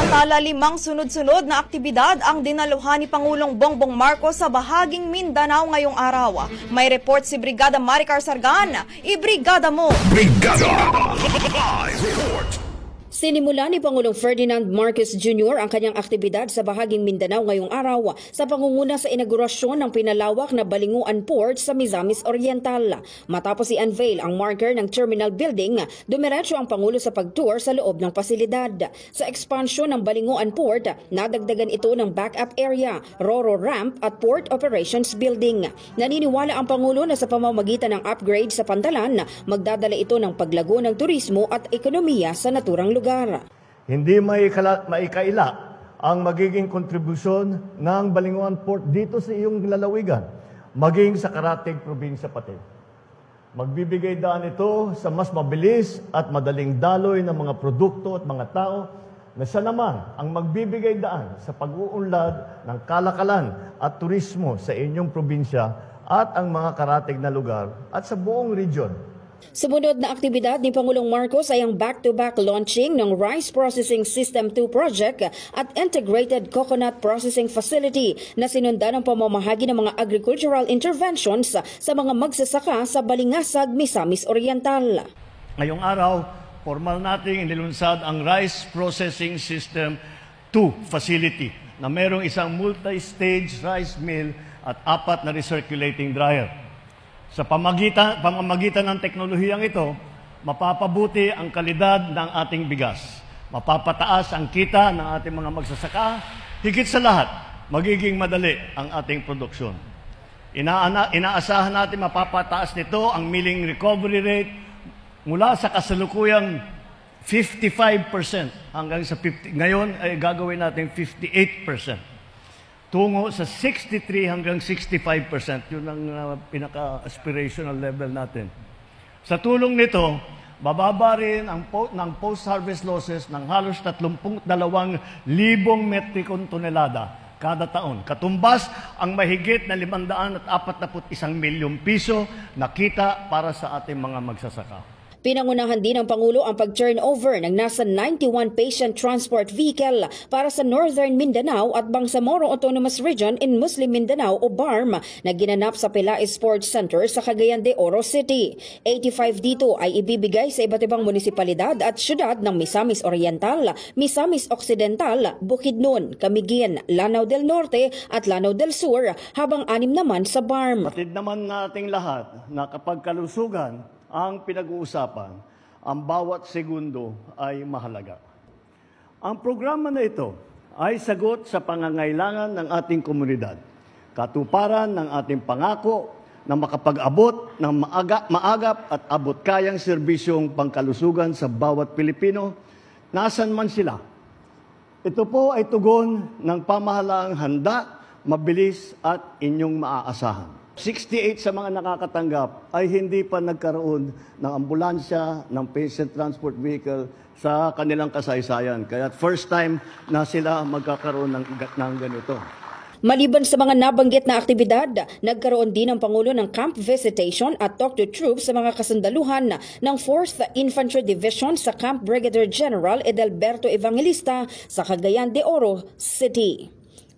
Samantala, 5 sunod-sunod na aktibidad ang dinaluhan ni Pangulong Bongbong Marcos sa bahaging Mindanao ngayong araw. May report si Brigada Maricar Sargan. Ibrigada mo! Brigada! Live report! Sinimula ni Pangulong Ferdinand Marcos Jr. ang kanyang aktibidad sa bahaging Mindanao ngayong araw sa pangunguna sa inaugurasyon ng pinalawak na Balinguan Port sa Misamis Oriental. Matapos i-unveil ang marker ng terminal building, dumiretso ang Pangulo sa pag-tour sa loob ng pasilidad. Sa ekspansyon ng Balinguan Port, nadagdagan ito ng backup area, Ro-Ro ramp at Port Operations Building. Naniniwala ang Pangulo na sa pamamagitan ng upgrade sa Pantalan, magdadala ito ng paglago ng turismo at ekonomiya sa naturang lugar. Hindi maikaila ang magiging kontribusyon ng Balinguan Port dito sa iyong lalawigan, maging sa karatig probinsya pati. Magbibigay daan ito sa mas mabilis at madaling daloy ng mga produkto at mga tao na siya naman ang magbibigay daan sa pag-uunlad ng kalakalan at turismo sa inyong probinsya at ang mga karatig na lugar at sa buong region. Sumunod na aktibidad ni Pangulong Marcos ay ang back-to-back launching ng Rice Processing System 2 Project at Integrated Coconut Processing Facility na sinundan ng pamamahagi ng mga agricultural interventions sa mga magsasaka sa Balingasag, Misamis Oriental. Ngayong araw, formal nating inilunsad ang Rice Processing System 2 Facility na mayroong isang multi-stage rice mill at 4 na recirculating dryer. Sa pamamagitan ng teknolohiyang ito, mapapabuti ang kalidad ng ating bigas. Mapapataas ang kita ng ating mga magsasaka. Higit sa lahat, magiging madali ang ating produksyon. Inaasahan natin mapapataas nito ang milling recovery rate mula sa kasalukuyang 55% hanggang sa 50%. Ngayon ay gagawin natin 58%. Tungo sa 63 hanggang 65%. Yun ang pinaka-aspirational level natin. Sa tulong nito, bababa rin ang post-harvest losses ng halos 32,000 metrikong tonelada kada taon. Katumbas ang mahigit na 541 milyong piso na kita para sa ating mga magsasaka. Pinangunahan din ng Pangulo ang pag-turnover ng nasa 91 patient transport vehicle para sa Northern Mindanao at Bangsamoro Autonomous Region in Muslim Mindanao o BARM na ginanap sa Pilais Sports Center sa Cagayan de Oro City. 85 dito ay ibibigay sa iba't ibang munisipalidad at syudad ng Misamis Oriental, Misamis Occidental, Bukidnon, Camiguin, Lanao del Norte at Lanao del Sur, habang 6 naman sa BARM. Patid naman nating lahat na kapag kalusugan ang pinag-uusapan, ang bawat segundo ay mahalaga. Ang programa na ito ay sagot sa pangangailangan ng ating komunidad, katuparan ng ating pangako na makapag-abot ng maagap at abot-kayang serbisyong pangkalusugan sa bawat Pilipino, nasan man sila. Ito po ay tugon ng pamahalaang handa, mabilis at inyong maaasahan. 68 sa mga nakakatanggap ay hindi pa nagkaroon ng ambulansya, ng patient transport vehicle sa kanilang kasaysayan. Kaya first time na sila magkakaroon ng ganito. Maliban sa mga nabanggit na aktibidad, nagkaroon din ng Pangulo ng camp visitation at talk to troops sa mga kasandaluhan ng 4th Infantry Division sa Camp Brigadier General Edelberto Evangelista sa Cagayan de Oro City.